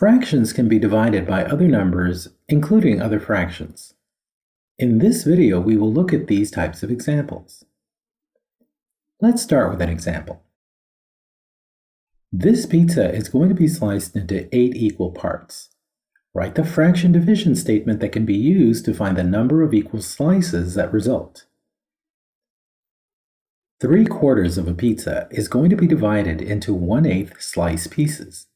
Fractions can be divided by other numbers, including other fractions. In this video, we will look at these types of examples. Let's start with an example. This pizza is going to be sliced into 8 equal parts. Write the fraction division statement that can be used to find the number of equal slices that result. 3/4 of a pizza is going to be divided into 1/8 slice pieces.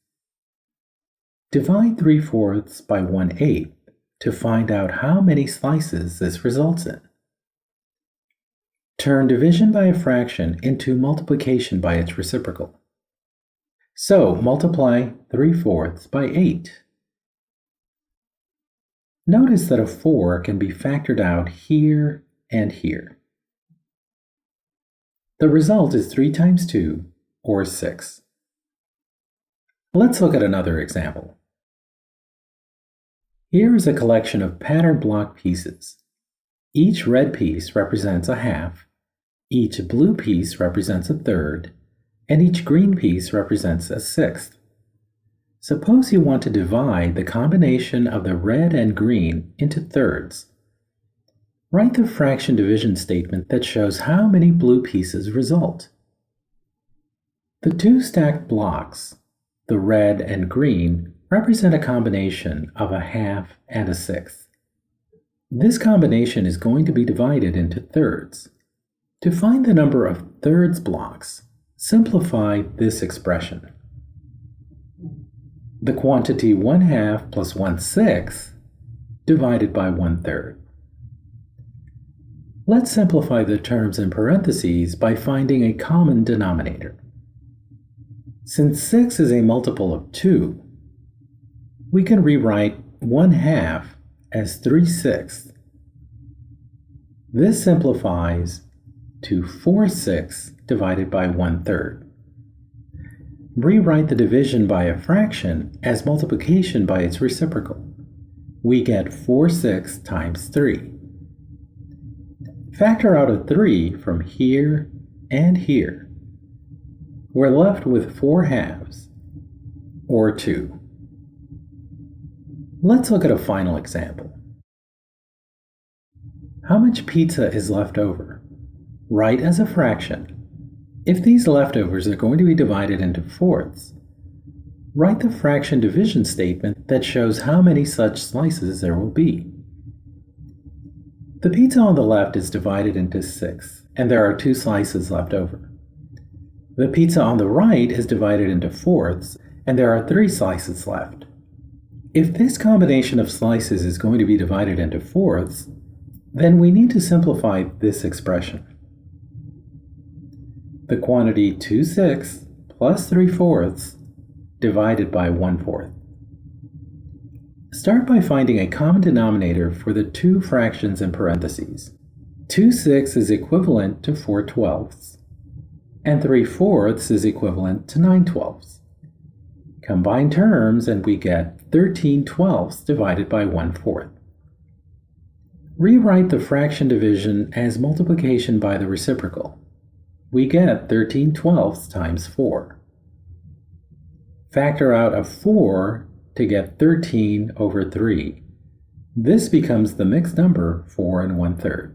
Divide 3/4 by 1/8 to find out how many slices this results in. Turn division by a fraction into multiplication by its reciprocal. So multiply 3/4 by 8. Notice that a 4 can be factored out here and here. The result is 3 times 2, or 6. Let's look at another example. Here is a collection of pattern block pieces. Each red piece represents a half, each blue piece represents a third, and each green piece represents a sixth. Suppose you want to divide the combination of the red and green into thirds. Write the fraction division statement that shows how many blue pieces result. The two stacked blocks, the red and green, represent a combination of a half and a sixth. This combination is going to be divided into thirds. To find the number of thirds blocks, simplify this expression. The quantity 1/2 plus 1/6 divided by 1/3. Let's simplify the terms in parentheses by finding a common denominator. Since 6 is a multiple of 2, we can rewrite 1/2 as 3/6. This simplifies to 4/6 divided by 1/3. Rewrite the division by a fraction as multiplication by its reciprocal. We get 4/6 times 3. Factor out a 3 from here and here. We're left with 4/2, or 2. Let's look at a final example. How much pizza is left over? Write as a fraction. If these leftovers are going to be divided into fourths, write the fraction division statement that shows how many such slices there will be. The pizza on the left is divided into 6, and there are 2 slices left over. The pizza on the right is divided into fourths, and there are 3 slices left. If this combination of slices is going to be divided into fourths, then we need to simplify this expression. The quantity 2/6 plus 3/4 divided by 1/4. Start by finding a common denominator for the 2 fractions in parentheses. 2/6 is equivalent to 4/12, and 3/4 is equivalent to 9/12. Combine terms and we get 13/12 divided by 1/4. Rewrite the fraction division as multiplication by the reciprocal. We get 13/12 times 4. Factor out a 4 to get 13 over 3. This becomes the mixed number 4 1/3.